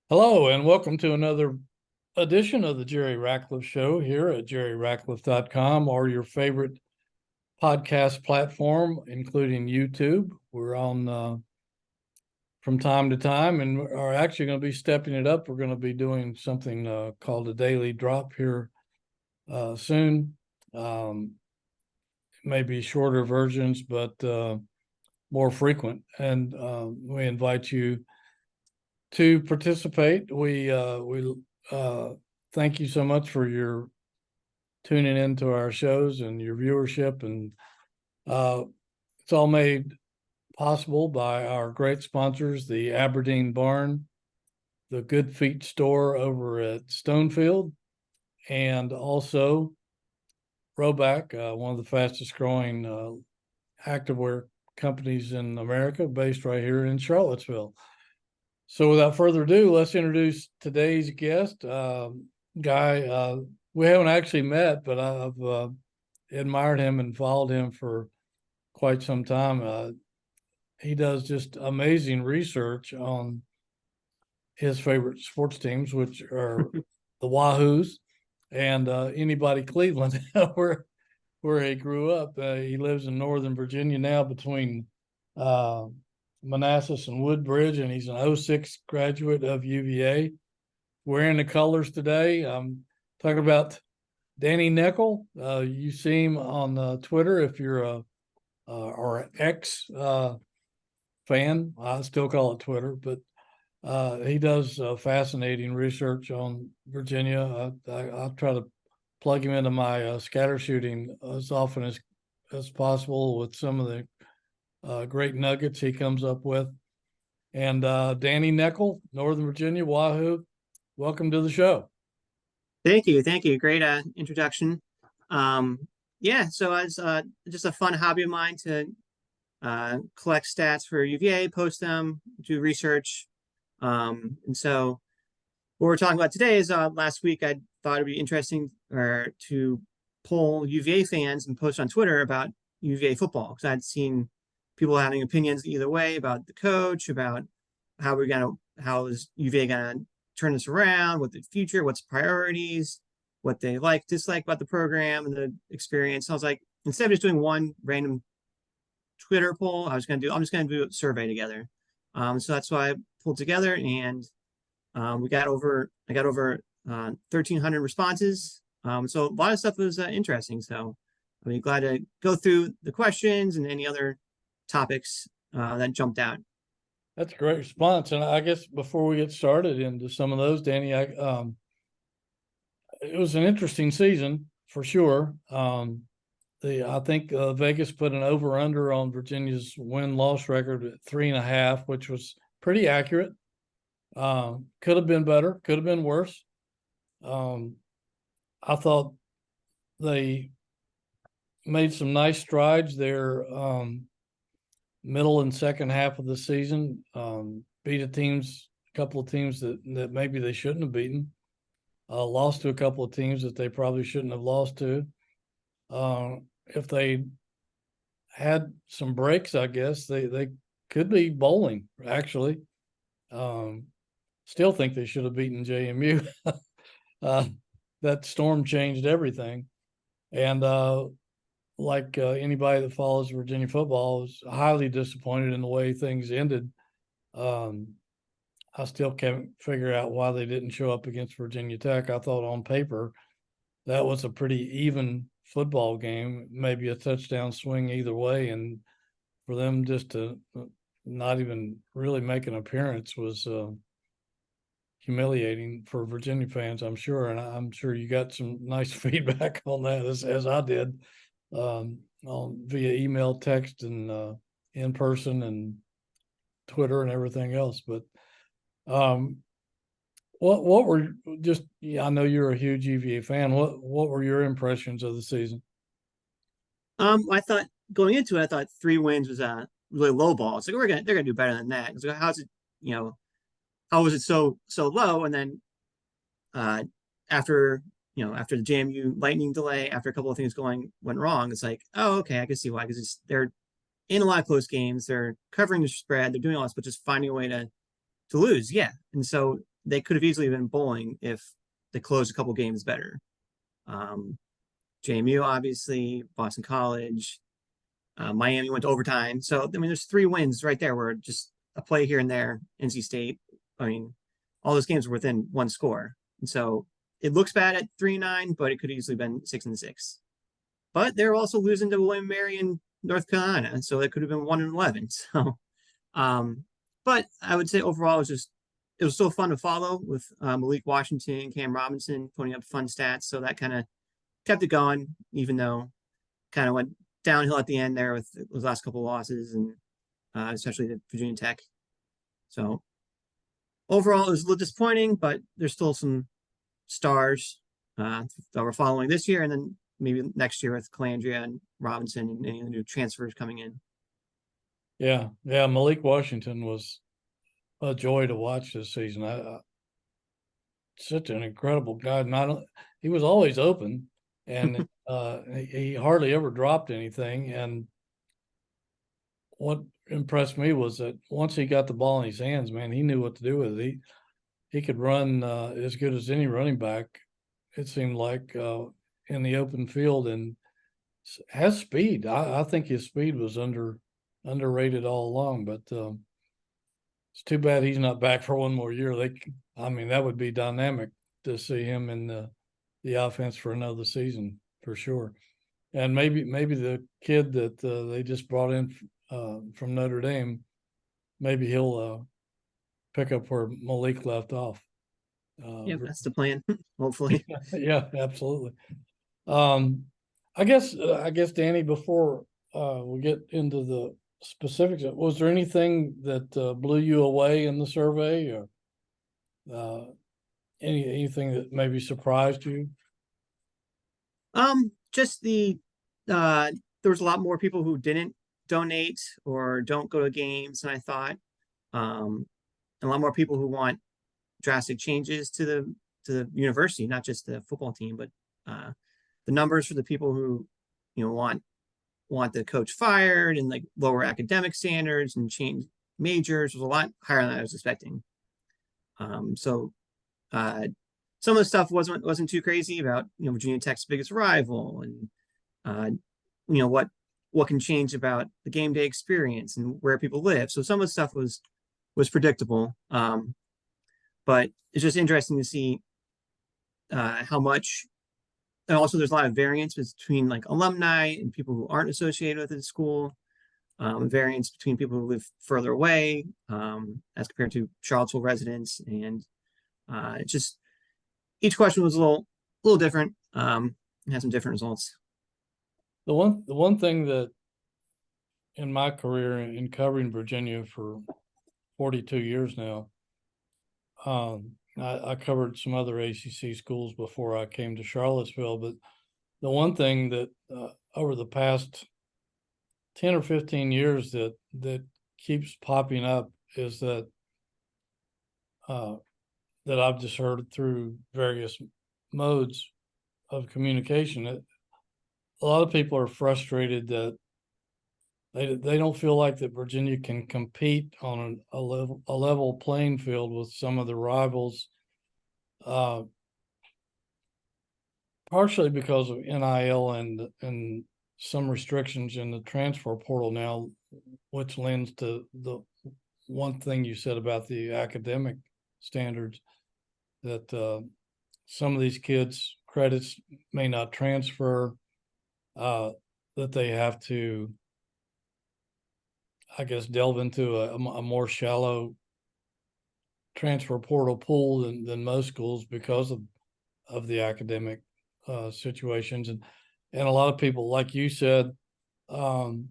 Hello, and welcome to another edition of the Jerry Ratcliffe Show here at jerryratcliffe.com or your favorite podcast platform, including YouTube. We're on from time to time and are actually going to be stepping it up. We're going to be doing something called a daily drop here soon. Maybe shorter versions, but more frequent. And we invite you to participate. We thank you so much for your tuning into our shows and your viewership, and it's all made possible by our great sponsors, the Aberdeen Barn, the Good Feet store over at Stonefield, and also Roback, one of the fastest growing activewear companies in America, based right here in Charlottesville. So without further ado, let's introduce today's guest, guy. We haven't actually met, but I've admired him and followed him for quite some time. He does just amazing research on his favorite sports teams, which are the Wahoos and anybody Cleveland, where he grew up. He lives in Northern Virginia now between Manassas and Woodbridge, and he's an 06 graduate of UVA. Wearing the colors today. I'm talking about Danny Neckel. You see him on Twitter if you're a or an X fan. I still call it Twitter, but he does fascinating research on Virginia. I try to plug him into my scatter shooting as often as possible with some of the great nuggets he comes up with. And Danny Neckel, Northern Virginia, Wahoo, welcome to the show. Thank you. Thank you. Great introduction. Yeah, so it's just a fun hobby of mine to collect stats for UVA, post them, do research. And so what we're talking about today is last week I thought it'd be interesting to poll UVA fans and post on Twitter about UVA football, because I'd seen people having opinions either way about the coach, about how is UVA gonna turn this around, what the future, what's priorities, what they like, dislike about the program and the experience. So I was like, instead of just doing one random Twitter poll, I'm just gonna do a survey together. So that's why I pulled together, and I got over 1,300 responses. So a lot of stuff was interesting. So I'll be glad to go through the questions and any other topics that jumped out. That's a great response. And I guess before we get started into some of those, Danny, it was an interesting season for sure. I think Vegas put an over under on Virginia's win loss record at 3.5, which was pretty accurate. Could have been better, could have been worse. I thought they made some nice strides there. Middle and second half of the season, beat a couple of teams that maybe they shouldn't have beaten, lost to a couple of teams that they probably shouldn't have lost to. If they had some breaks, I guess they could be bowling, actually. Still think they should have beaten JMU. That storm changed everything. And like anybody that follows Virginia football, was highly disappointed in the way things ended. I still can't figure out why they didn't show up against Virginia Tech. I thought on paper that was a pretty even football game, maybe a touchdown swing either way. And for them just to not even really make an appearance was humiliating for Virginia fans, I'm sure. And I'm sure you got some nice feedback on that as I did. Via email, text, and in person, and Twitter, and everything else. But what were just? Yeah, I know you're a huge UVA fan. What were your impressions of the season? I thought going into it, I thought 3 wins was a really low ball. It's like they're gonna do better than that. So how's it? How was it so low? And then uh, after after the JMU lightning delay, after a couple of things went wrong, it's like, oh, okay, I can see why, because they're in a lot of close games, they're covering the spread, they're doing all this, but just finding a way to lose. Yeah. And so they could have easily been bowling if they closed a couple games better. JMU, obviously, Boston College, Miami went to overtime. So, I mean, there's 3 wins right there where just a play here and there. NC State, I mean, all those games were within 1 score. And so it looks bad at 3-9, but it could easily been 6-6. But they're also losing to William Mary in North Carolina. So it could have been 1-11. So, but I would say overall, it was so fun to follow with Malik Washington, Cam Robinson putting up fun stats. So that kind of kept it going, even though kind of went downhill at the end there with those last couple of losses, and especially to Virginia Tech. So overall, it was a little disappointing, but there's still some stars that we're following this year, and then maybe next year with Calandria and Robinson and any of the new transfers coming in. Yeah, Malik Washington was a joy to watch this season. Such an incredible guy. He was always open, and he hardly ever dropped anything. And what impressed me was that once he got the ball in his hands, man, he knew what to do with it. He could run as good as any running back, it seemed like, in the open field, and has speed. I think his speed was underrated all along, but it's too bad he's not back for one more year. That would be dynamic to see him in the offense for another season for sure. And maybe the kid that they just brought in from Notre Dame, maybe he'll pick up where Malik left off. Yeah, that's the plan. Hopefully. Yeah, absolutely. I guess Danny, before we get into the specifics, was there anything that blew you away in the survey, or anything that maybe surprised you? Just there was a lot more people who didn't donate or don't go to games than I thought. And a lot more people who want drastic changes to the university, not just the football team, but the numbers for the people who want the coach fired and like lower academic standards and change majors was a lot higher than I was expecting. So some of the stuff wasn't too crazy about Virginia Tech's biggest rival, and what can change about the game day experience and where people live. So some of the stuff was predictable, but it's just interesting to see how much. And also, there's a lot of variance between like alumni and people who aren't associated with the school. Variance between people who live further away, as compared to Charlottesville residents, and just each question was a little different. And had some different results. The one thing that in my career in covering Virginia for 42 years now, I covered some other ACC schools before I came to Charlottesville, but the one thing that over the past 10 or 15 years that keeps popping up is that I've just heard through various modes of communication, that a lot of people are frustrated that they don't feel like that Virginia can compete on a level playing field with some of the rivals, partially because of NIL and some restrictions in the transfer portal now, which lends to the one thing you said about the academic standards, that some of these kids' credits may not transfer, that they have to, I guess, delve into a more shallow transfer portal pool than most schools because of the academic situations. And a lot of people, like you said, would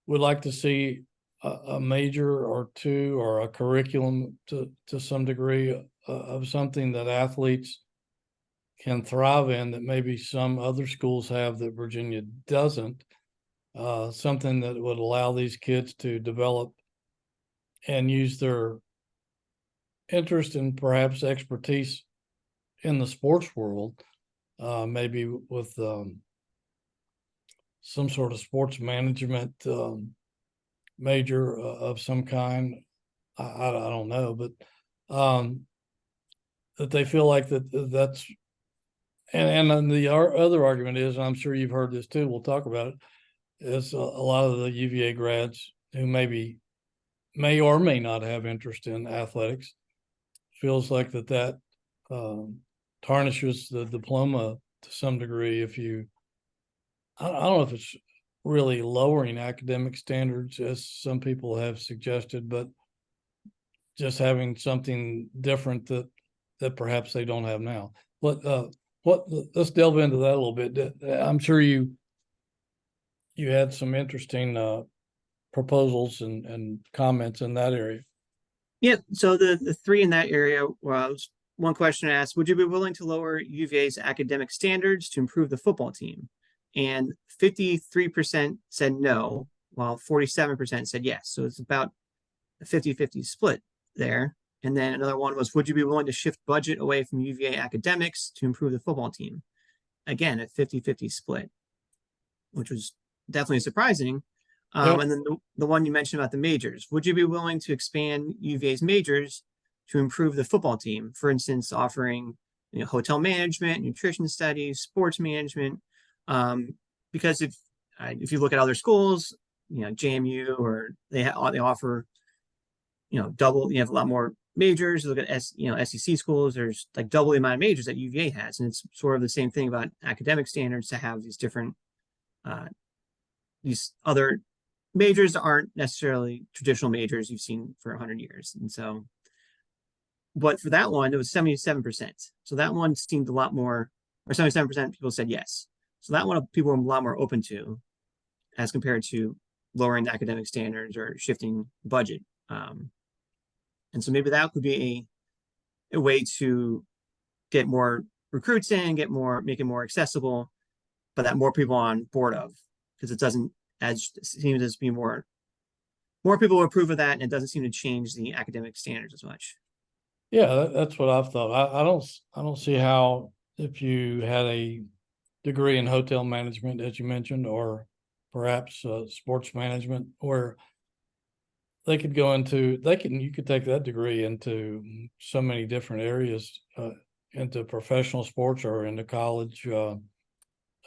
like to see a major or two, or a curriculum to some degree, of something that athletes can thrive in that maybe some other schools have that Virginia doesn't. Something that would allow these kids to develop and use their interest and perhaps expertise in the sports world, maybe with some sort of sports management major of some kind. I don't know, but that they feel like that's, and then the other argument is, and I'm sure you've heard this too, we'll talk about it, is a lot of the UVA grads who may or may not have interest in athletics feels like that tarnishes the diploma to some degree. If you, I don't know if it's really lowering academic standards as some people have suggested, but just having something different that perhaps they don't have now. Let's delve into that a little bit. I'm sure you had some interesting proposals and comments in that area. Yeah, so the three in that area was, one question asked, would you be willing to lower UVA's academic standards to improve the football team? And 53% said no, while 47% said yes. So it's about a 50-50 split there. And then another one was, would you be willing to shift budget away from UVA academics to improve the football team? Again, a 50-50 split, which was definitely surprising. Yep. And then the one you mentioned about the majors, would you be willing to expand UVA's majors to improve the football team? For instance, offering hotel management, nutrition studies, sports management. Because if you look at other schools, JMU, or they offer double. You have a lot more majors. You look at SEC schools. There's like double the amount of majors that UVA has, and it's sort of the same thing about academic standards to have these different these other majors that aren't necessarily traditional majors you've seen for 100 years. And so, but for that one, it was 77%. So that one seemed a lot more, or 77% of people said yes. So that one people were a lot more open to, as compared to lowering the academic standards or shifting budget. And so maybe that could be a way to get more recruits in, make it more accessible, but that more people are on board of, because it doesn't, as seems as be more people will approve of that, and it doesn't seem to change the academic standards as much. Yeah, that's what I've thought. I don't see how, if you had a degree in hotel management, as you mentioned, or perhaps sports management, where they could go into, you could take that degree into so many different areas, into professional sports or into college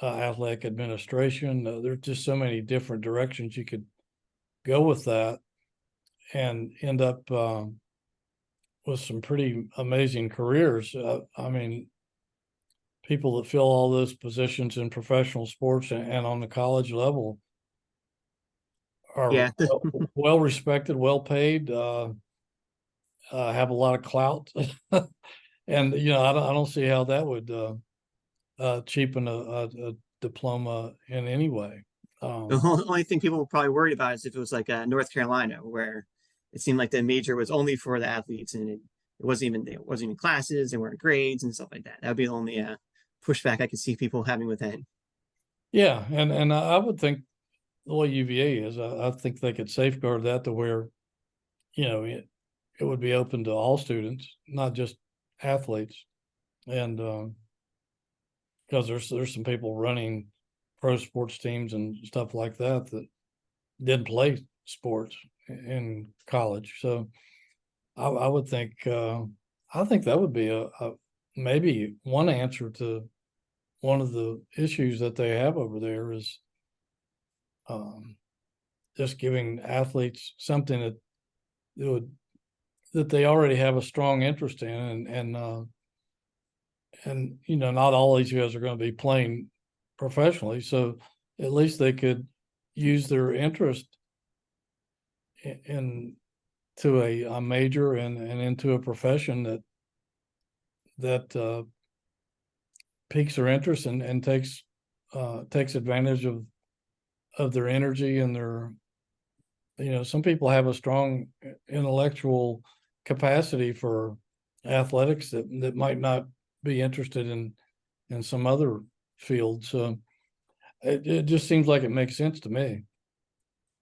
athletic administration. There's just so many different directions you could go with that and end up with some pretty amazing careers. I mean, people that fill all those positions in professional sports and on the college level are well respected, well paid, have a lot of clout. And I don't see how that would cheapen a diploma in any way. The only thing people were probably worried about is if it was like North Carolina, where it seemed like the major was only for the athletes, and it wasn't even classes, there weren't grades and stuff like that. That would be the only pushback I could see people having with that. Yeah, and I would think the way UVA is, I think they could safeguard that to where, it would be open to all students, not just athletes. And because there's some people running pro sports teams and stuff like that didn't play sports in college. So I would think, I think that would be a maybe one answer to one of the issues that they have over there is just giving athletes something that they already have a strong interest in, and not all these guys are going to be playing professionally, so at least they could use their interest to a major and into a profession that piques their interest and takes advantage of their energy and their, some people have a strong intellectual capacity for athletics that might not be interested in some other field. So it just seems like it makes sense to me.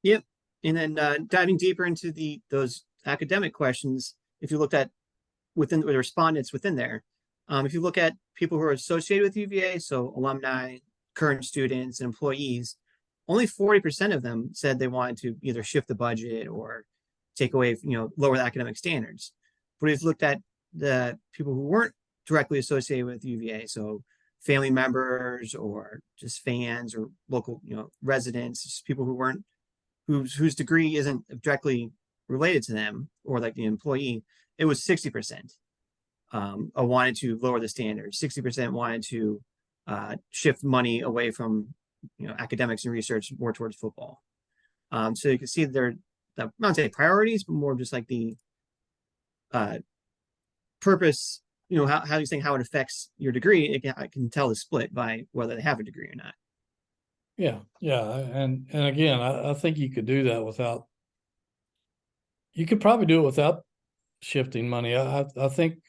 Yep. And then diving deeper into those academic questions, if you looked at within the respondents within there, if you look at people who are associated with UVA, so alumni, current students, and employees, only 40% of them said they wanted to either shift the budget or take away, lower the academic standards. But if you looked at the people who weren't directly associated with UVA, so family members or just fans or local, residents, just people who weren't whose degree isn't directly related to them or like the employee, it was 60%. Wanted to lower the standards. 60% wanted to shift money away from academics and research more towards football. So you can see they're not say priorities, but more just like the purpose. How you think how it affects your degree. I can tell the split by whether they have a degree or not. Yeah, and again, I think you could do that without. You could probably do it without shifting money. I think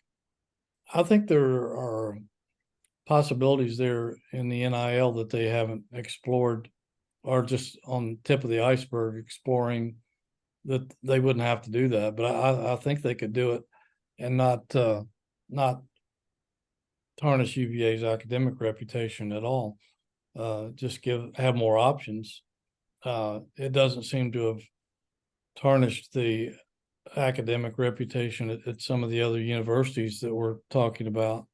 there are possibilities there in the NIL that they haven't explored, or just on the tip of the iceberg exploring, that they wouldn't have to do that. But I think they could do it and not tarnish UVA's academic reputation at all. Just have more options. It doesn't seem to have tarnished the academic reputation at some of the other universities that we're talking about.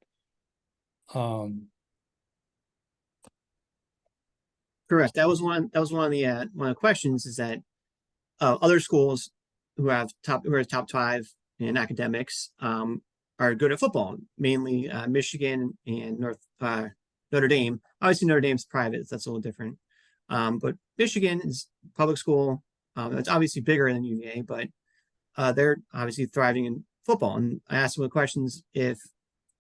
Correct. That was one of the questions, is that other schools who are top 5 in academics are good at football, mainly Michigan and Notre Dame. Obviously, Notre Dame's private, so that's a little different. But Michigan is public school. It's obviously bigger than UVA, but they're obviously thriving in football. And I asked them the questions: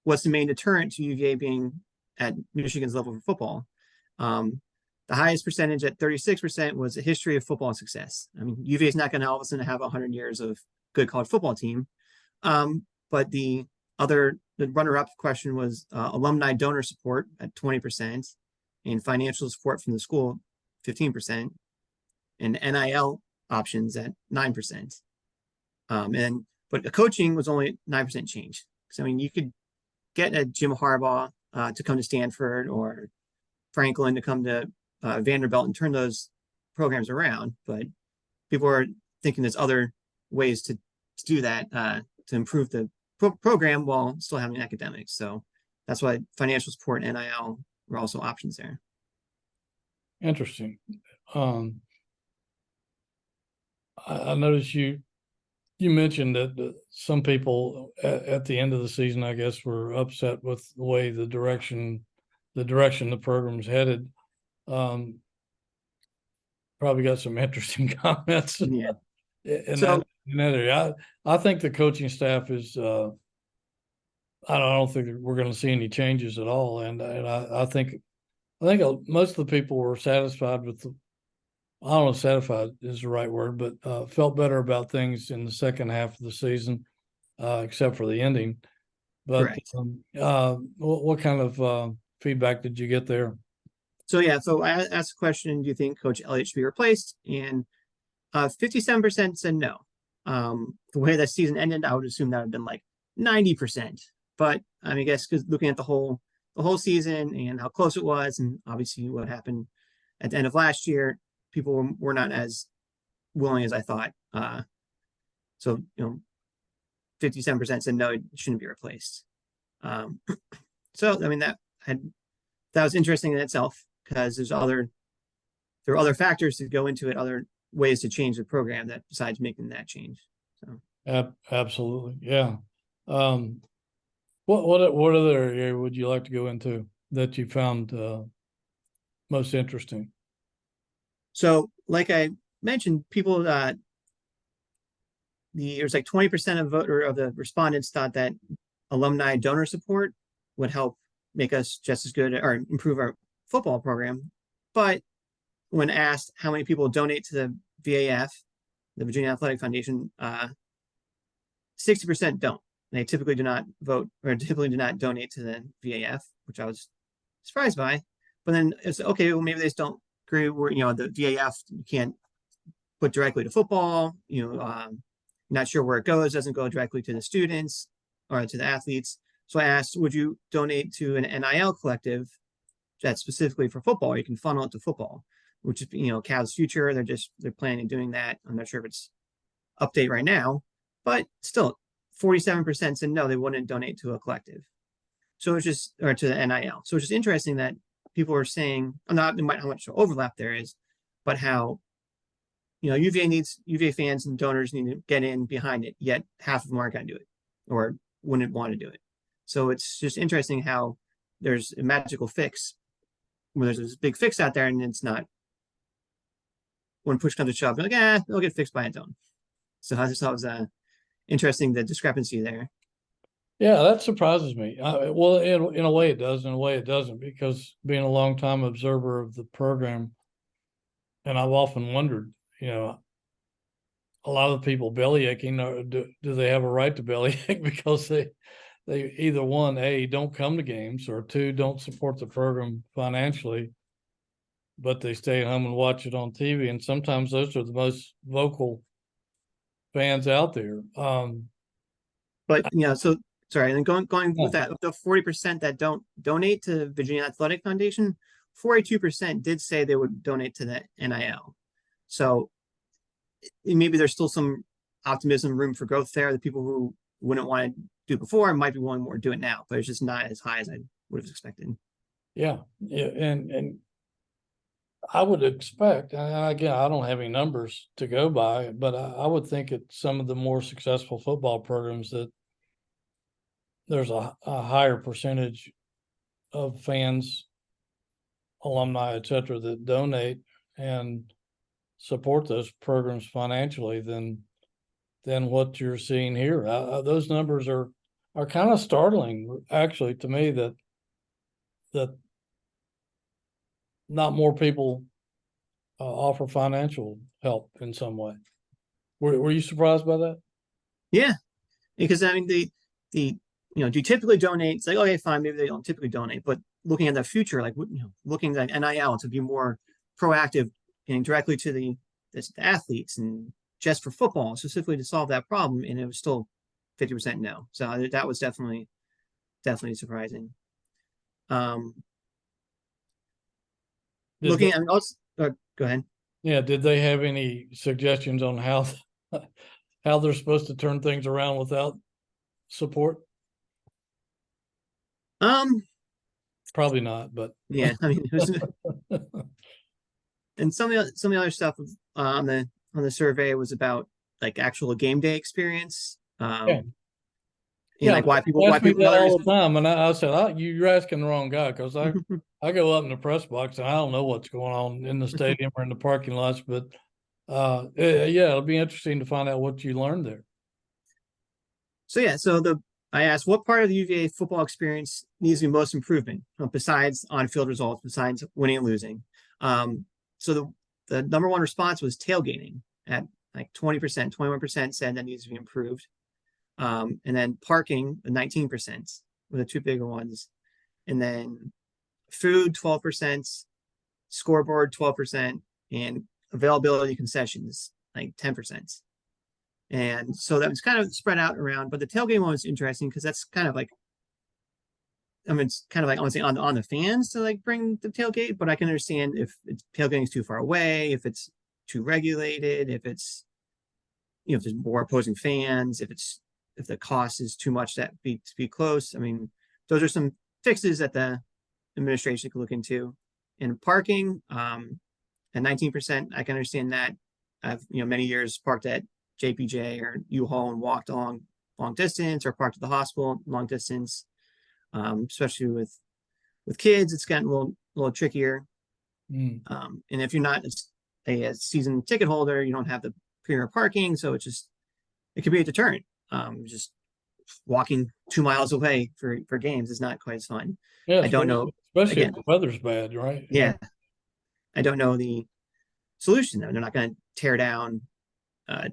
what's the main deterrent to UVA being at Michigan's level for football? The highest percentage at 36% was a history of football success. I mean, UVA is not going to all of a sudden have 100 years of good college football team. But the runner-up question was alumni donor support at 20%, and financial support from the school 15%, and NIL options at 9%. But the coaching was only 9% change. So I mean, you could get a Jim Harbaugh to come to Stanford, or Franklin to come to Vanderbilt, and turn those programs around. But people are thinking there's other ways to do that, to improve the program while still having academics. So that's why financial support and NIL were also options there. Interesting. I noticed you mentioned that some people at the end of the season, I guess, were upset with the way the direction the program's headed. Probably got some interesting comments. Yeah. in that area. I think the coaching staff is. I don't think we're going to see any changes at all, and I think most of the people were satisfied with the. I don't know if satisfied is the right word, but felt better about things in the second half of the season, except for the ending. But what kind of feedback did you get there? So I asked the question: do you think Coach Elliott should be replaced? And 57% said no. The way that season ended, I would assume that would have been like 90%. But I mean, I guess because looking at the whole season and how close it was, and obviously what happened at the end of last year, people were not as willing as I thought. So 57% said no, it shouldn't be replaced. So I mean that was interesting in itself, because there are other factors to go into it, other ways to change the program that besides making that change. So absolutely, yeah. What other area would you like to go into that you found most interesting? So, like I mentioned, people there was like 20% of the respondents thought that alumni donor support would help make us just as good or improve our football program. But when asked how many people donate to the VAF, the Virginia Athletic Foundation, 60% don't. They typically do not vote, or typically do not donate to the VAF, which I was surprised by. But then it's okay. Well, maybe they just don't agree. Where the VAF you can't put directly to football. Not sure where it goes. Doesn't go directly to the students or to the athletes. So I asked, would you donate to an NIL collective that's specifically for football? You can funnel it to football, which is Cavs Future. They're planning on doing that. I'm not sure if it's update right now, but still 47% said no, they wouldn't donate to a collective. So it's just, or to the NIL. So it's just interesting that people are saying, not how much overlap there is, but how, UVA fans and donors need to get in behind it, yet half of them aren't going to do it or wouldn't want to do it. So it's just interesting how there's a magical fix where there's this big fix out there and it's not, when push comes to shove, you're like, it'll get fixed by its own. So I just thought it was interesting, the discrepancy there. Yeah, that surprises me. Well, in a way it does, in a way it doesn't, because being a long-time observer of the program, and I've often wondered, a lot of the people bellyaching, do they have a right to bellyache because they either one, A, don't come to games, or two, don't support the program financially, but they stay at home and watch it on TV. And sometimes those are the most vocal fans out there. But so sorry, and then going with that, the 40% that don't donate to Virginia Athletic Foundation, 42% did say they would donate to the NIL. So maybe there's still some optimism, room for growth there. The people who wouldn't want to do it before might be willing more to do it now, but it's just not as high as I would have expected. Yeah, and I would expect, and again, I don't have any numbers to go by, but I would think at some of the more successful football programs that there's a higher percentage of fans, alumni, et cetera, that donate and support those programs financially than what you're seeing here. Those numbers are kind of startling, actually, to me, that not more people offer financial help in some way. Were you surprised by that? Yeah, because I mean do you typically donate? It's like, okay, fine, maybe they don't typically donate, but looking at the future, like looking at NIL to be more proactive, getting directly to the athletes and just for football specifically to solve that problem, and it was still 50% no. So that was definitely surprising. Looking at also, go ahead. Yeah, did they have any suggestions on how they're supposed to turn things around without support? Probably not, but yeah, I mean, it was, and some of the other stuff on the survey was about like actual game day experience. Yeah. Like why people all the time, and I said, you're asking the wrong guy, because I go up in the press box and I don't know what's going on in the stadium or in the parking lots, but it'll be interesting to find out what you learned there. So I asked what part of the UVA football experience needs to be most improvement besides on-field results, besides winning and losing. So the number one response was tailgating at like 20%, 21% said that needs to be improved. And then parking, 19% were the two bigger ones. And then food, 12%, scoreboard, 12%, and availability concessions, like 10%. And so that was kind of spread out around, but the tailgate one was interesting because that's kind of like, I mean, it's kind of like, I want to say on the fans to like bring the tailgate, but I can understand if tailgating is too far away, if it's too regulated, if it's, if there's more opposing fans, if the cost is too much to be close. I mean, those are some fixes that the administration could look into. And parking, at 19%, I can understand that. I've many years parked at JPJ or U-Haul and walked long distance, or parked at the hospital long distance. Especially with kids, it's gotten a little trickier. And if you're not a season ticket holder, you don't have the premier parking, so it could be a deterrent. Just walking 2 miles away for games is not quite as fun. Yeah, I don't know, especially if the weather's bad, right? Yeah, I don't know the solution though. They're not going to tear down a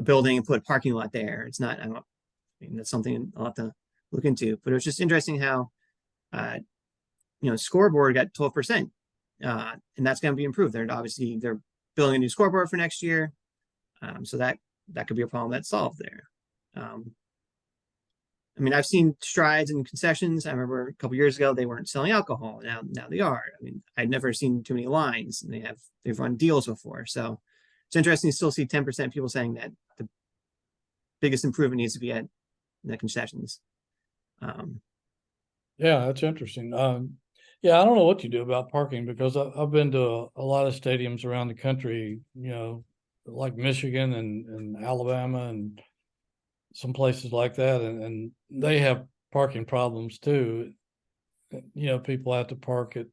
building and put a parking lot there. It's not. I mean, that's something I'll have to look into. But it was just interesting how, scoreboard got 12%, and that's going to be improved. They're building a new scoreboard for next year, so that could be a problem that's solved there. I mean, I've seen strides in concessions. I remember a couple years ago they weren't selling alcohol. Now they are. I mean, I'd never seen too many lines, and they've run deals before. So it's interesting to still see 10% people saying that biggest improvement needs to be at the concessions. Yeah, that's interesting. Yeah, I don't know what you do about parking because I've been to a lot of stadiums around the country, like Michigan and Alabama and some places like that, and they have parking problems too. People have to park at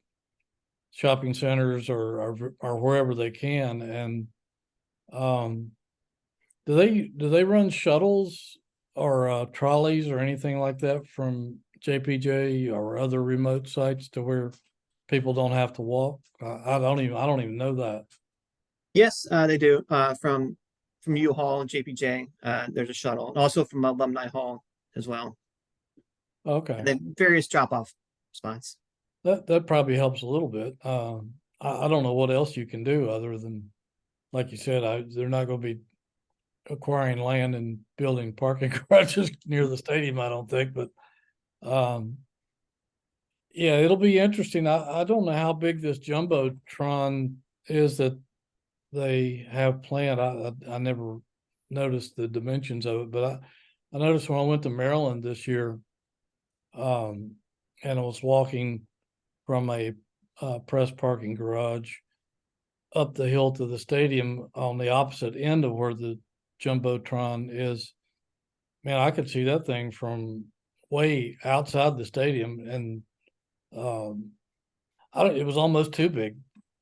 shopping centers or wherever they can. And do they run shuttles or trolleys or anything like that from JPJ or other remote sites to where people don't have to walk? I don't even know that. Yes, they do. From U Hall and JPJ, there's a shuttle, and also from Alumni Hall as well. Okay, And then various drop-off spots. that probably helps a little bit. I don't know what else you can do other than, like you said, they're not going to be acquiring land and building parking garages near the stadium, I don't think, but yeah, it'll be interesting. I don't know how big this jumbotron is that they have planned. I never noticed the dimensions of it, but I noticed when I went to Maryland this year, and I was walking from a press parking garage up the hill to the stadium on the opposite end of where the jumbotron is. Man, I could see that thing from way outside the stadium, and it was almost too big.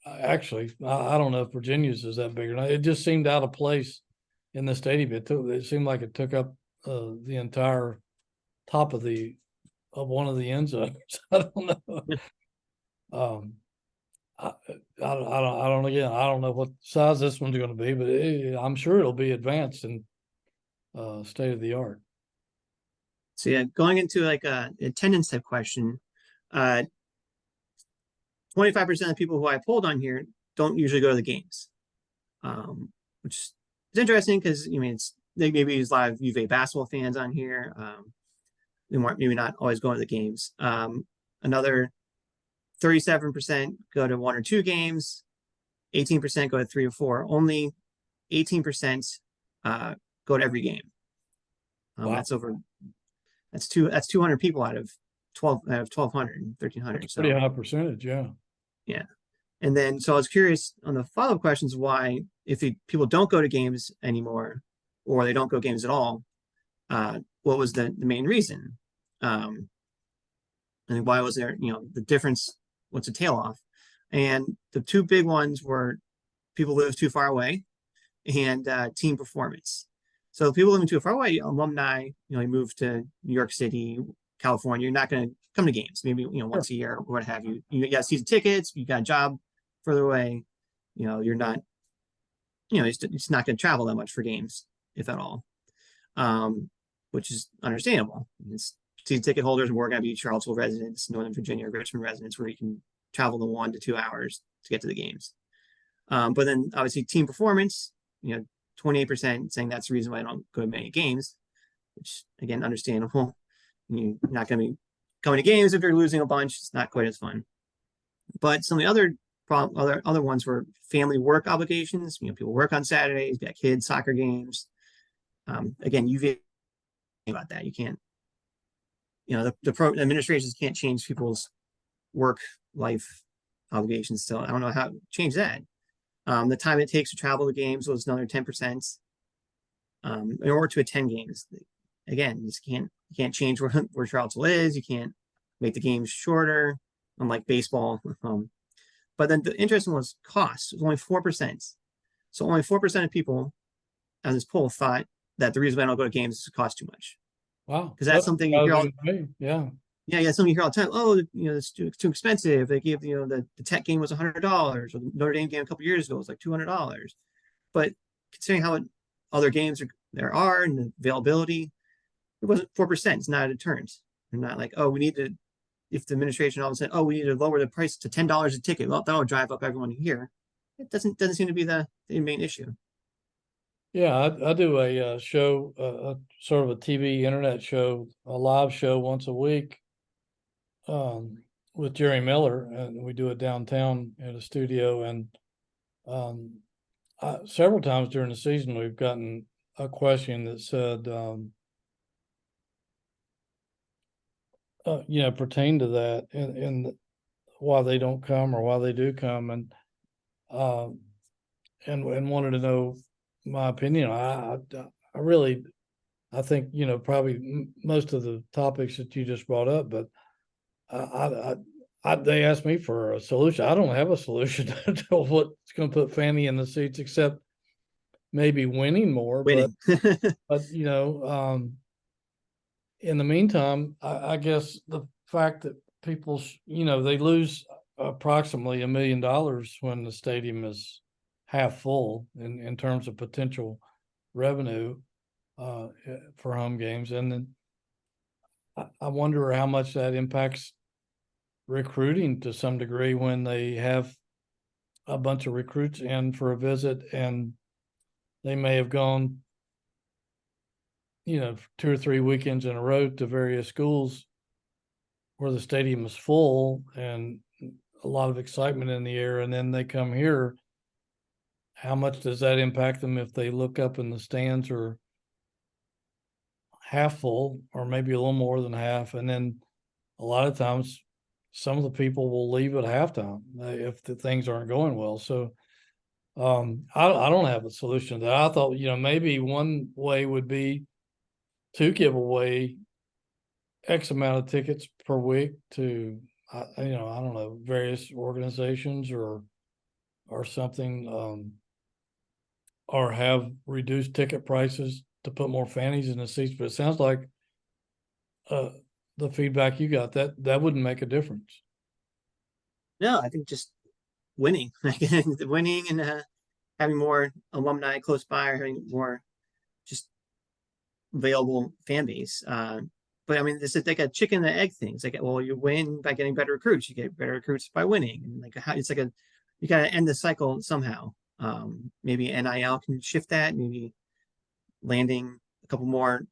Actually, I don't know if Virginia's is that big or not. It just seemed out of place in the stadium. It seemed like it took up the entire top of one of the end zones. I don't know. I don't know what size this one's going to be, but I'm sure it'll be advanced and state of the art. So yeah, going into like a attendance type question, 25% of people who I polled on here don't usually go to the games, which is interesting because maybe there's a lot of UVA basketball fans on here. They might maybe not always going to the games. Another 37% go to 1 or 2 games, 18% go to 3 or 4. Only 18% go to every game. Wow. That's 200 people out of 1,200, 1,300. That's pretty high percentage, yeah. Yeah. And then, so I was curious on the follow-up questions why, if people don't go to games anymore, or they don't go games at all, what was the main reason? And why was there, the difference, what's the tail off? And the two big ones were people live too far away and team performance. So people living too far away, alumni, you move to New York City, California, you're not going to come to games, maybe, once a year or what have you. You got season tickets, you got a job further away, you're not, it's not going to travel that much for games, if at all, which is understandable. It's season ticket holders are more going to be Charlottesville residents, Northern Virginia, Richmond residents, where you can travel the 1 to 2 hours to get to the games. But then obviously team performance, 28% saying that's the reason why I don't go to many games, which again, understandable. You're not going to be going to games if you're losing a bunch. It's not quite as fun. But some of the other ones were family work obligations. People work on Saturdays, got kids, soccer games. Again, UVA about that. You can't, the administrations can't change people's work life obligations. So I don't know how to change that. The time it takes to travel to games was another 10%. In order to attend games, again, you can't change where Charlottesville is. You can't make the games shorter, unlike baseball. But then the interesting was cost. It was only 4%. So only 4% of people on this poll thought that the reason why I don't go to games is it costs too much. Wow, because that's something you hear all. Yeah. Yeah, something you hear all the time. Oh, it's too expensive. They give the Tech game was $100, or the Notre Dame game a couple years ago was like $200. But considering how other games there are and the availability, it wasn't 4%. It's not a deterrent. They're not like, oh, we need to. If the administration all of a sudden, oh, we need to lower the price to $10 a ticket, well, that'll drive up everyone here. It doesn't seem to be the main issue. Yeah, I do a show, sort of a TV internet show, a live show once a week, with Jerry Miller, and we do it downtown at a studio. And several times during the season, we've gotten a question that said, pertain to that and why they don't come or why they do come, and wanted to know my opinion. I really, I think, probably most of the topics that you just brought up, but they asked me for a solution. I don't have a solution to what's going to put Fanny in the seats, except maybe winning more. Winning. But in the meantime, I guess the fact that people, they lose approximately $1 million when the stadium is half full in terms of potential revenue for home games. And then I wonder how much that impacts recruiting to some degree when they have a bunch of recruits in for a visit and they may have gone, 2 or 3 weekends in a row to various schools where the stadium is full and a lot of excitement in the air, and then they come here. How much does that impact them if they look up and the stands are half full or maybe a little more than half? And then a lot of times some of the people will leave at halftime if the things aren't going well. So I don't have a solution to that. I thought, maybe one way would be to give away X amount of tickets per week to, I don't know, various organizations or something, or have reduced ticket prices to put more fannies in the seats. But it sounds like the feedback you got, that wouldn't make a difference. No, I think just winning, winning, and having more alumni close by, or having more just available fan base. But I mean, this is like a chicken and egg thing. It's like, well, you win by getting better recruits. You get better recruits by winning, and it's like you got to end the cycle somehow. Maybe NIL can shift that. Maybe landing a couple more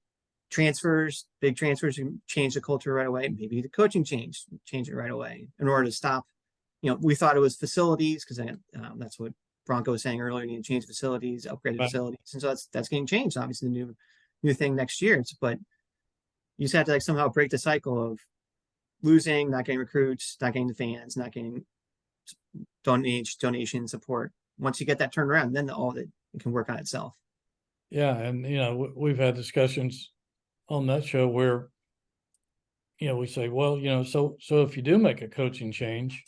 transfers, big transfers, can change the culture right away. Maybe the coaching change it right away in order to stop. We thought it was facilities, because that's what Bronco was saying earlier. You need to change facilities, upgrade the facilities, and so that's getting changed. Obviously, the new thing next year. But you just have to somehow break the cycle of losing, not getting recruits, not getting the fans, not getting donation support. Once you get that turned around, then all that it can work on itself. Yeah, and we've had discussions on that show where we say, well, so if you do make a coaching change,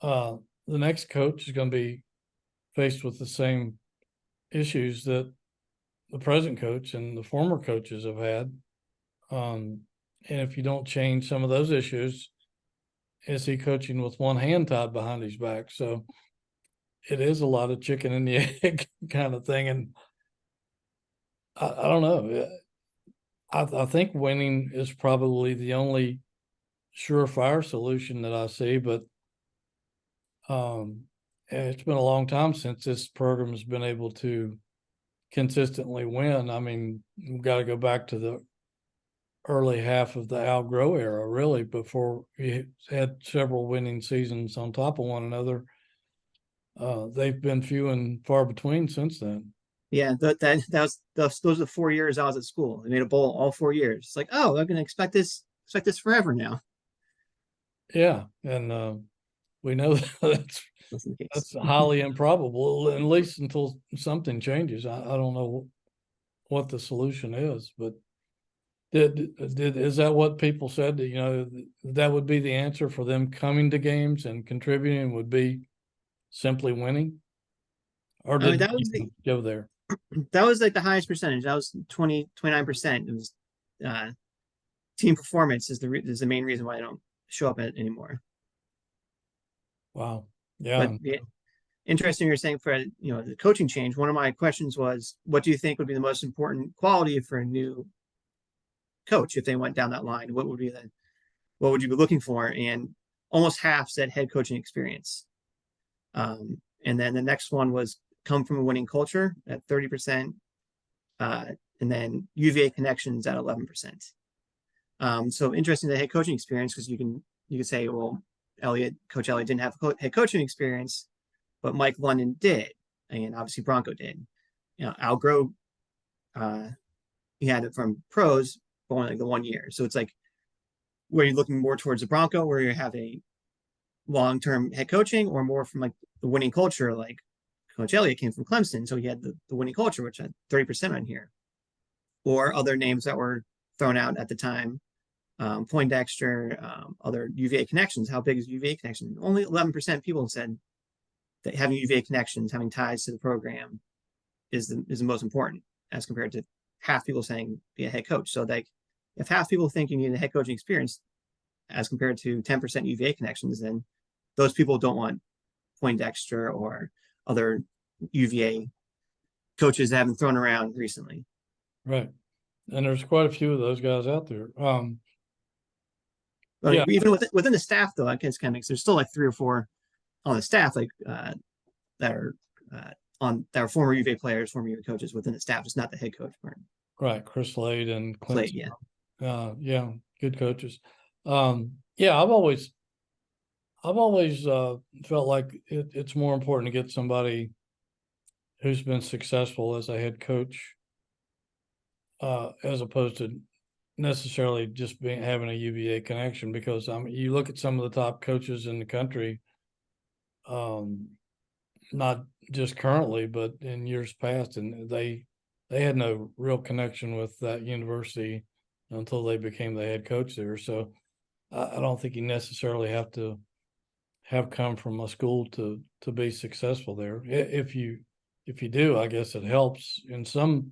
the next coach is going to be faced with the same issues that the present coach and the former coaches have had. And if you don't change some of those issues, is he coaching with one hand tied behind his back? So it is a lot of chicken and the egg kind of thing. And I don't know. I think winning is probably the only surefire solution that I see, but it's been a long time since this program has been able to consistently win. I mean, we've got to go back to the early half of the Al Groh era, really, before we had several winning seasons on top of one another. They've been few and far between since then. Yeah, those are the 4 years I was at school. They made a bowl all 4 years. It's like, oh, I'm gonna expect this forever now. Yeah, and we know that's highly improbable, at least until something changes. I don't know what the solution is, but is that what people said? That that would be the answer for them coming to games and contributing, would be simply winning? Or did that was go there? That was like the highest percentage. That was 29%. It was team performance is the main reason why I don't show up anymore. Wow. Yeah. But interesting you're saying for the coaching change. One of my questions was, what do you think would be the most important quality for a new coach if they went down that line? What would you be looking for? And almost half said head coaching experience. And then the next one was come from a winning culture at 30%, and then UVA connections at 11%. So interesting, the head coaching experience, because you can say, well, Coach Elliott didn't have head coaching experience, but Mike London did, and obviously Bronco did. Al Groh he had it from pros, but only like the 1 year. So it's like, where you're looking more towards the Bronco, where you have a long-term head coaching, or more from like the winning culture, like Coach Elliott came from Clemson, so he had the winning culture, which had 30% on here, or other names that were thrown out at the time, Poindexter, other UVA connections. How big is UVA connection? Only 11% people said that having UVA connections, having ties to the program, is the most important, as compared to half people saying be a head coach. So like, if half people think you need a head coaching experience, as compared to 10% UVA connections, then those people don't want Poindexter or other UVA coaches that have been thrown around recently. Right. And there's quite a few of those guys out there. But Yeah. even within the staff, though, I guess kind of makes, there's still like 3 or 4 on the staff, like that are that are former UVA players, former UVA coaches within the staff, just not the head coach part. Right. Chris Slade and Clint. Slade, yeah. Yeah, good coaches. Yeah, I've always felt like it's more important to get somebody who's been successful as a head coach, as opposed to necessarily just having a UVA connection. Because you look at some of the top coaches in the country, not just currently, but in years past, and they had no real connection with that university until they became the head coach there. So I don't think you necessarily have to have come from a school to be successful there. If you do, I guess it helps in some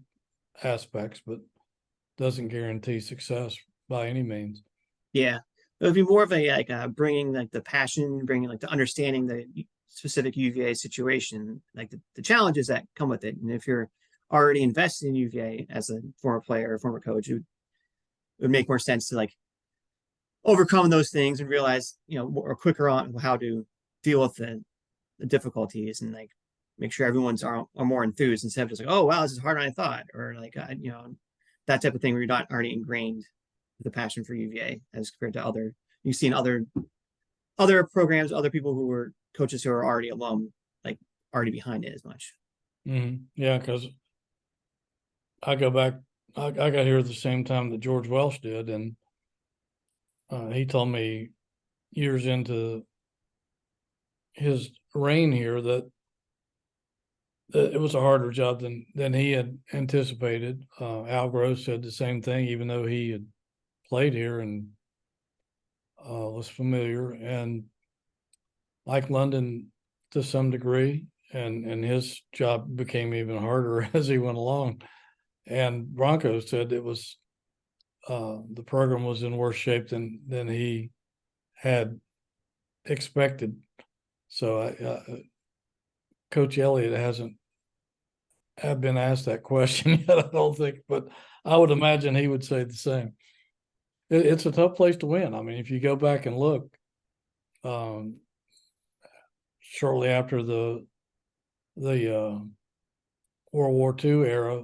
aspects, but doesn't guarantee success by any means. Yeah, it would be more of a like bringing like the passion, bringing like the understanding the specific UVA situation, like the challenges that come with it. And if you're already invested in UVA as a former player or former coach, it would make more sense to like overcome those things and realize, more quicker on how to deal with the difficulties, and like make sure everyone's are more enthused, instead of just like, oh wow, this is harder than I thought, or like that type of thing, where you're not already ingrained with the passion for UVA, as compared to other, you've seen other programs, other people who were coaches who are already alum, like already behind it as much. Mm-hmm. Yeah, because I go back, I got here at the same time that George Welsh did, and he told me years into his reign here that it was a harder job than he had anticipated. Al Gross said the same thing, even though he had played here and was familiar, and Mike London to some degree, and his job became even harder as he went along. And Bronco said it was the program was in worse shape than he had expected. So Coach Elliott hasn't been asked that question yet, I don't think, but I would imagine he would say the same. It's a tough place to win. I mean, if you go back and look, shortly after the World War II era,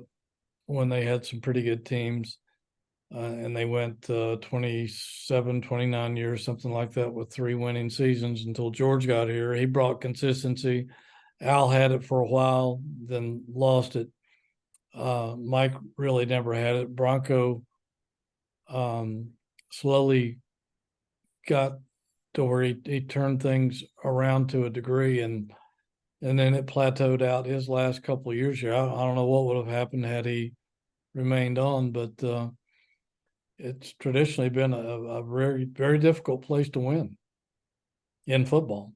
when they had some pretty good teams, and they went 27, 29 years, something like that, with 3 winning seasons until George got here. He brought consistency. Al had it for a while, then lost it. Mike really never had it. Bronco slowly got to where he turned things around to a degree, and then it plateaued out his last couple of years here. I don't know what would have happened had he remained on, but it's traditionally been a very, very difficult place to win in football.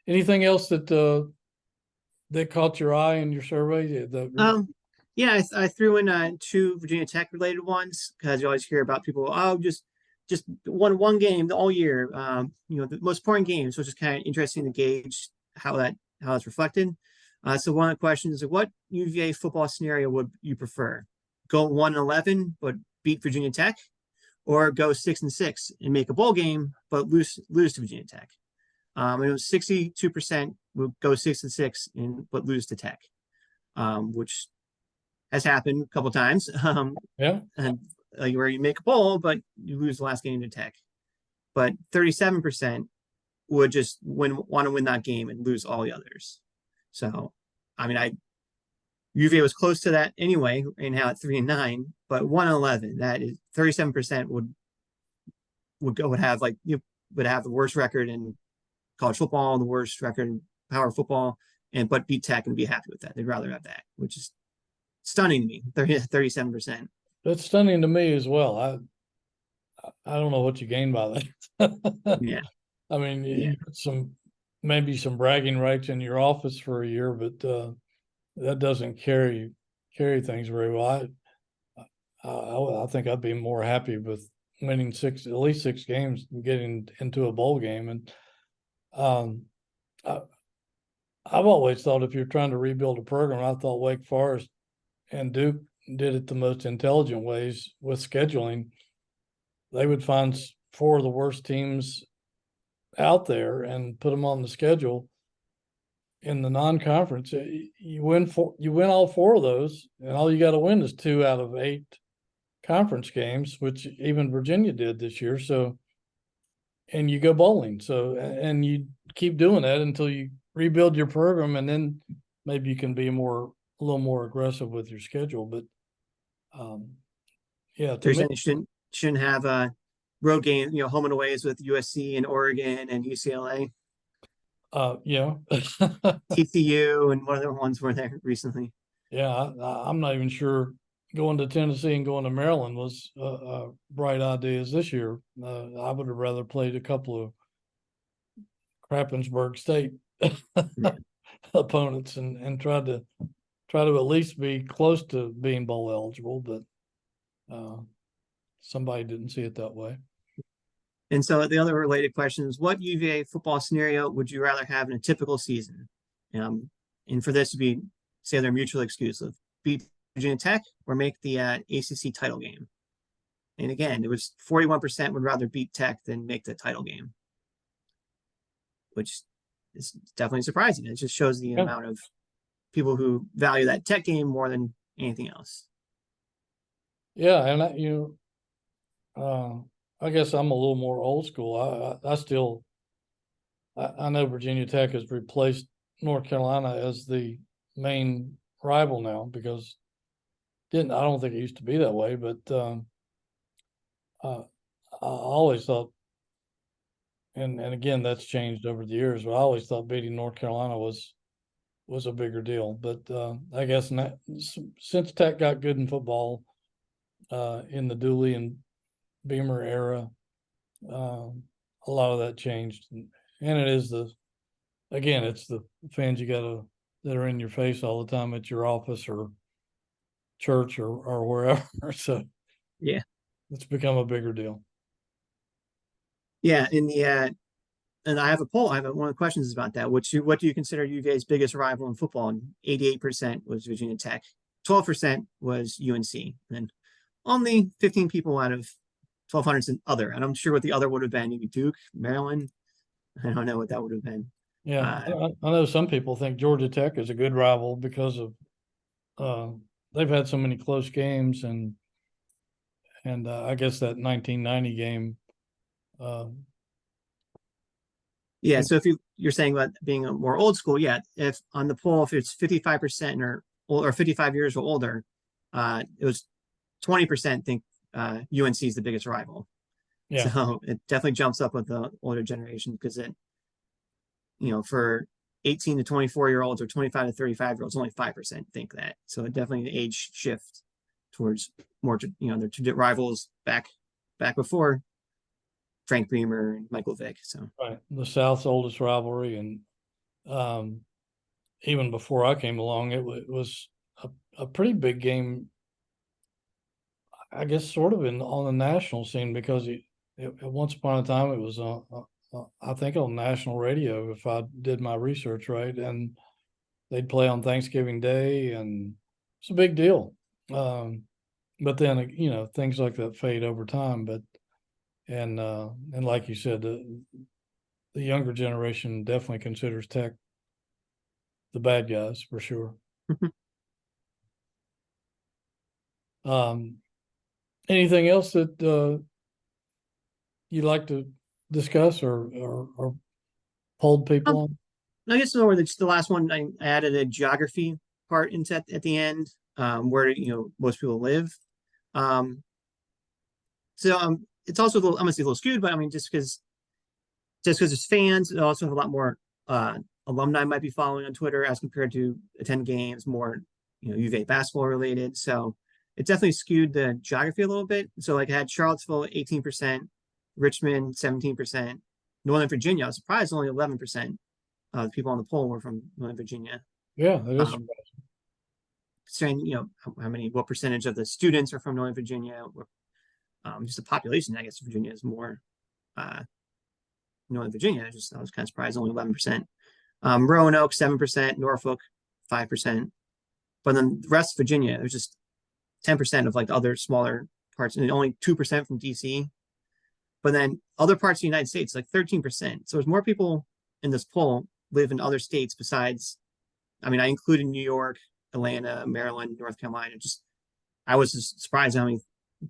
Anything else that caught your eye in your survey? Yeah, I threw in 2 Virginia Tech related ones, because you always hear about people, oh, just one game all year, the most important game. So it's just kind of interesting to gauge how it's reflected. So one of the questions is, what UVA football scenario would you prefer? Go 1-11 but beat Virginia Tech, or go 6-6 and make a bowl game but lose to Virginia Tech? It was 62% would go 6-6 but lose to Tech, which has happened a couple times. Yeah. And where you make a bowl but you lose the last game to Tech. But 37% would just want to win that game and lose all the others. So, I mean, UVA was close to that anyway, right now at 3-9, but 1-11. That is 37% would have like you would have the worst record in college football, the worst record in power football, but beat Tech and be happy with that. They'd rather have that, which is stunning to me. 37%. That's stunning to me as well. I don't know what you gain by that. Yeah. I mean, Yeah. you put maybe some bragging rights in your office for a year, but that doesn't carry things very well. I think I'd be more happy with winning at least six games and getting into a bowl game. And I've always thought if you're trying to rebuild a program, I thought Wake Forest and Duke did it the most intelligent ways with scheduling. They would find four of the worst teams out there and put them on the schedule in the non-conference. You win all four of those, and all you got to win is 2 out of 8 conference games, which even Virginia did this year. So, and you go bowling. So, and you keep doing that until you rebuild your program, and then maybe you can be a little more aggressive with your schedule. But, yeah, There's shouldn't have a road game, home and aways with USC and Oregon and UCLA. Yeah. TCU and what other ones were there recently? Yeah, I'm not even sure going to Tennessee and going to Maryland was a bright idea as this year. I would have rather played a couple of Krappensburg State opponents and try to at least be close to being bowl eligible, but somebody didn't see it that way. And so the other related question is, what UVA football scenario would you rather have in a typical season? And for this to be, say they're mutually exclusive, beat Virginia Tech or make the ACC title game. And again, it was 41% would rather beat Tech than make the title game, which is definitely surprising. It just shows the amount of people who value that Tech game more than anything else. Yeah, and I guess I'm a little more old school. I know Virginia Tech has replaced North Carolina as the main rival now because I don't think it used to be that way, but I always thought, and again that's changed over the years, but I always thought beating North Carolina was a bigger deal. But I guess since Tech got good in football in the Dooley and Beamer era, a lot of that changed, and it is it's the fans that are in your face all the time at your office or church or wherever. So yeah, it's become a bigger deal. Yeah, and I have a poll. One of the questions is about that. What do you consider UVA's biggest rival in football? And 88% was Virginia Tech, 12% was UNC, and only 15 people out of 1,200 said other. And I'm sure what the other would have been, maybe Duke, Maryland. I don't know what that would have been. Yeah, I know some people think Georgia Tech is a good rival because of they've had so many close games, and I guess that 1990 game. Yeah, so if you're saying about being a more old school, yeah, if on the poll, if it's 55% or 55 years or older, it was 20% think UNC is the biggest rival. Yeah. So it definitely jumps up with the older generation because for 18 to 24-year-olds or 25 to 35-year-olds, only 5% think that. So it definitely an age shift towards more, their rivals back before Frank Beamer and Michael Vick. So right, the South's oldest rivalry, and even before I came along, it was a pretty big game. I guess sort of on the national scene because at once upon a time it was I think on national radio if I did my research right, and they'd play on Thanksgiving Day, and it's a big deal. But then things like that fade over time, but. And like you said, the younger generation definitely considers Tech the bad guys for sure. Anything else that you'd like to discuss or hold people on? I guess the last one I added a geography part into at the end, where most people live. Um, it's also a little, I'm gonna say a little skewed, but I mean, just because there's fans, it also have a lot more alumni might be following on Twitter as compared to attend games, more UVA basketball related. So it definitely skewed the geography a little bit. So like I had Charlottesville 18%, Richmond 17%, Northern Virginia. I was surprised only 11% of the people on the poll were from Northern Virginia. Yeah, that is. Saying what percentage of the students are from Northern Virginia, or just the population. I guess Virginia is more Northern Virginia. I was kind of surprised, only 11%. Roanoke 7%, Norfolk 5%, but then the rest of Virginia, there's just 10% of like the other smaller parts, and only 2% from DC. But then other parts of the United States, like 13%. So there's more people in this poll live in other states besides. I mean, I included New York, Atlanta, Maryland, North Carolina. I was just surprised how many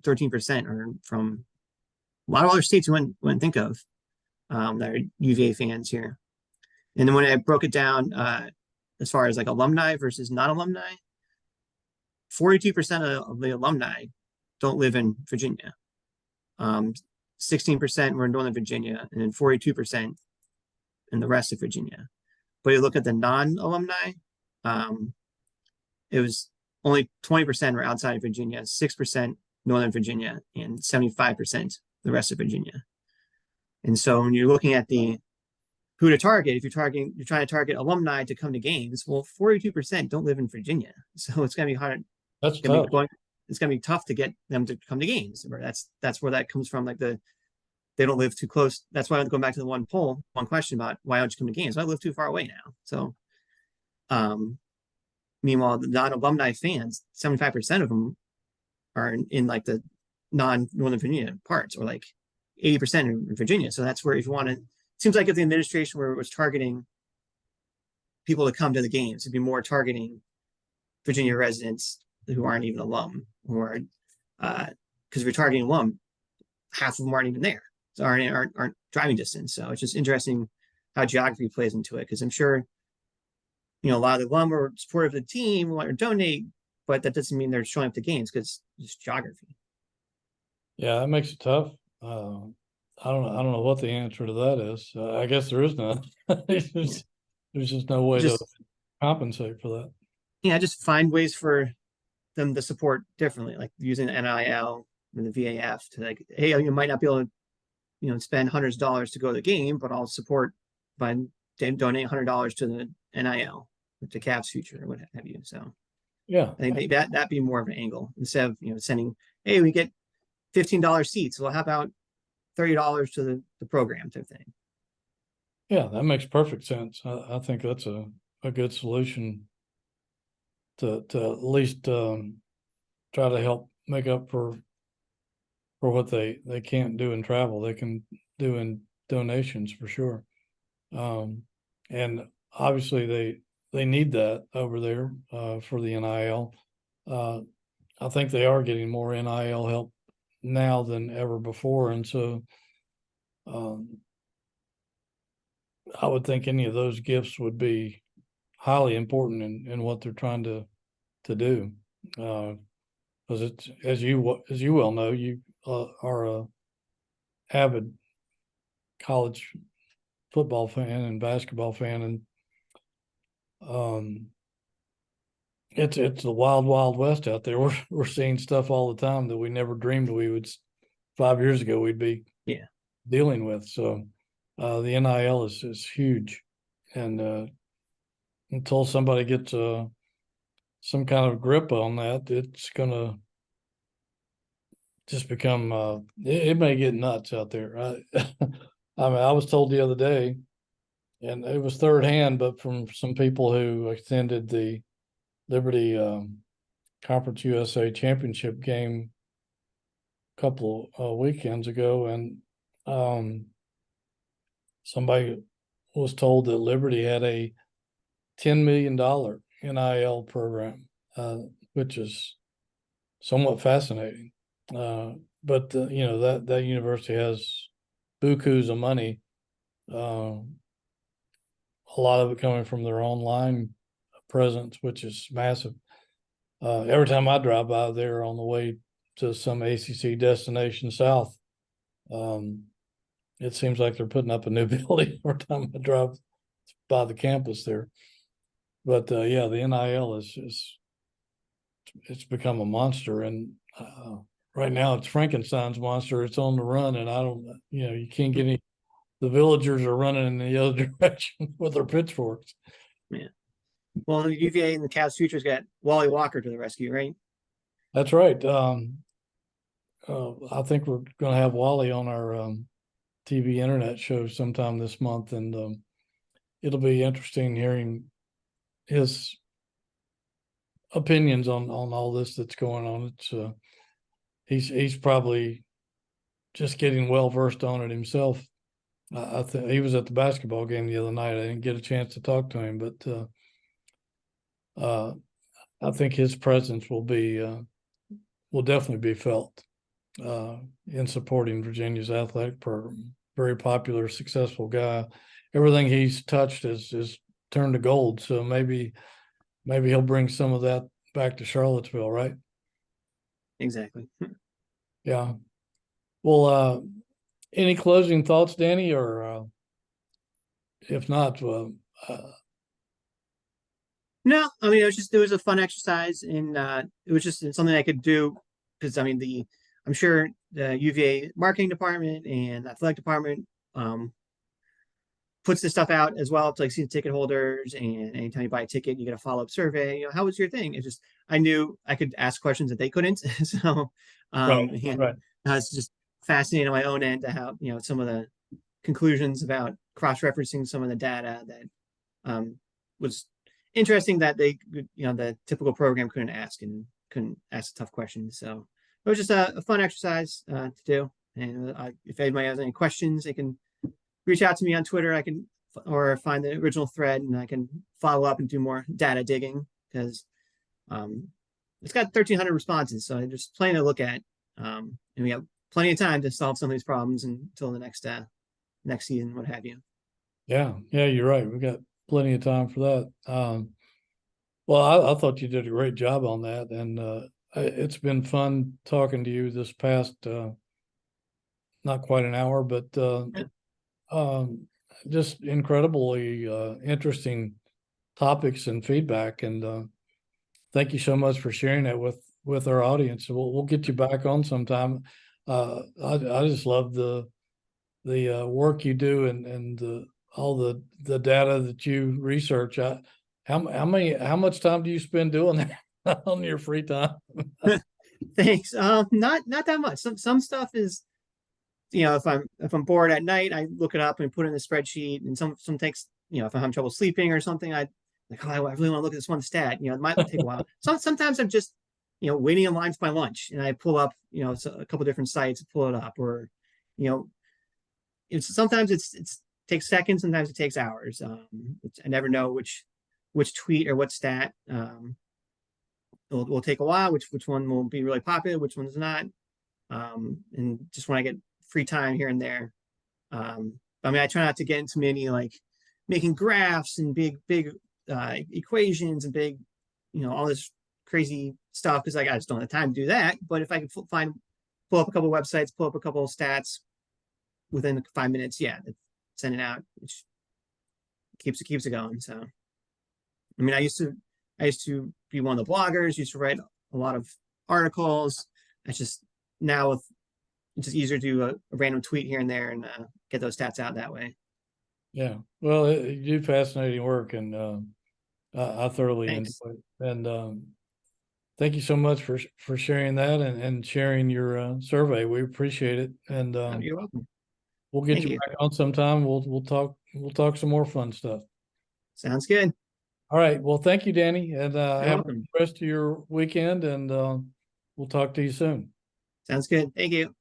13% are from a lot of other states you wouldn't think of that are UVA fans here. And then when I broke it down as far as like alumni versus non-alumni, 42% of the alumni don't live in Virginia. 16% were in Northern Virginia, and then 42% in the rest of Virginia. But you look at the non-alumni, it was only 20% were outside of Virginia, 6% Northern Virginia, and 75% the rest of Virginia. And so when you're looking at who to target, if you're trying to target alumni to come to games, well, 42% don't live in Virginia. So it's gonna be hard. That's tough. It's gonna be tough to get them to come to games. That's where that comes from. Like they don't live too close. That's why I'm going back to the one question about why don't you come to games? I live too far away now. So meanwhile, the non-alumni fans, 75% of them are in like the non-Northern Virginia parts, or like 80% in Virginia. So that's where, if you want to, it seems like if the administration was targeting people to come to the games, it'd be more targeting Virginia residents who aren't even alum, or because if you're targeting alum, half of them aren't even there, so aren't driving distance. So it's just interesting how geography plays into it, because I'm sure a lot of the alum are supportive of the team, want to donate, but that doesn't mean they're showing up to games because it's geography. Yeah, that makes it tough. I don't know what the answer to that is. I guess there is none. There's just no way to compensate for that. Yeah, just find ways for them to support differently, like using NIL and the VAF to like, hey, you might not be able to, spend hundreds of dollars to go to the game, but I'll support by donate $100 to the NIL, to Cavs future, or what have you. So yeah, I think that'd be more of an angle, instead of sending, hey, we get $15 seats. Well, how about $30 to the program type thing? Yeah, that makes perfect sense. I think that's a good solution to at least try to help make up for what they can't do in travel. They can do in donations for sure. And obviously they need that over there for the NIL. I think they are getting more NIL help now than ever before, and so I would think any of those gifts would be highly important in what they're trying to do, because it's as you well know, you are a avid college football fan and basketball fan, and it's the wild west out there. We're seeing stuff all the time that we never dreamed we would 5 years ago we'd be dealing with. So the NIL is huge, and until somebody gets some kind of grip on that, it's gonna just become it may get nuts out there. I mean, I was told the other day, and it was third hand, but from some people who attended the Liberty Conference USA championship game a couple weekends ago, and somebody was told that Liberty had a $10 million NIL program, which is somewhat fascinating. But that university has bukus of money, a lot of it coming from their online presence, which is massive. Every time I drive by there on the way to some ACC destination south, it seems like they're putting up a new building every time I drive by the campus there. But yeah, the NIL is it's become a monster, and right now it's Frankenstein's monster. It's on the run, and I don't, you can't get any. The villagers are running in the other direction with their pitchforks. Yeah. Well, the UVA and the Cavs futures got Wally Walker to the rescue, right? That's right. I think we're going to have Wally on our TV internet show sometime this month, and it'll be interesting hearing his opinions on all this that's going on. It's he's probably just getting well versed on it himself. I think he was at the basketball game the other night. I didn't get a chance to talk to him, but I think his presence will definitely be felt in supporting Virginia's athletic program. Very popular, successful guy. Everything he's touched is turned to gold. So maybe he'll bring some of that back to Charlottesville, right? Exactly. Yeah. Well, any closing thoughts, Danny, or if not, no, I mean, it was a fun exercise, and it was just something I could do because I mean I'm sure the UVA marketing department and athletic department puts this stuff out as well to like season ticket holders, and anytime you buy a ticket, you get a follow-up survey. How was your thing? It's just I knew I could ask questions that they couldn't, so right. It's just fascinating on my own end to how some of the conclusions about cross-referencing some of the data that was interesting that they the typical program couldn't ask tough questions. So it was just a fun exercise to do. And if anybody has any questions, they can reach out to me on Twitter. I can or find the original thread, and I can follow up and do more data digging because it's got 1,300 responses. So there's plenty to look at, and we have plenty of time to solve some of these problems until the next season, what have you. Yeah, you're right. We got plenty of time for that. Well, I thought you did a great job on that, and it's been fun talking to you this past not quite an hour, but just incredibly interesting topics and feedback. And thank you so much for sharing that with our audience. We'll get you back on sometime. I just love the work you do and all the data that you research. How much time do you spend doing that on your free time? Thanks. Not that much. Some stuff is, if I'm bored at night, I look it up and put it in the spreadsheet. And some takes, if I'm having trouble sleeping or something, I really want to look at this one stat. It might take a while. Sometimes I'm just, waiting in line for my lunch, and I pull up, a couple different sites, pull it up, or, sometimes it takes seconds, sometimes it takes hours. I never know which tweet or what stat will take a while, which one will be really popular, which one's not. And just when I get free time here and there. I mean, I try not to get into many like making graphs and big equations and big, all this crazy stuff because I just don't have time to do that. But if I can pull up a couple websites, pull up a couple of stats within 5 minutes, send it out, which keeps it going. So, I mean, I used to be one of the bloggers, used to write a lot of articles. It's just now it's just easier to do a random tweet here and there and get those stats out that way. Yeah, well, you do fascinating work, and I thoroughly enjoy it. And thank you so much for sharing that and sharing your survey. We appreciate it. And you're welcome. We'll get you back on sometime. We'll talk some more fun stuff. Sounds good. All right. Well, thank you, Danny, and have welcome. the rest of your weekend. And we'll talk to you soon. Sounds good. Thank you.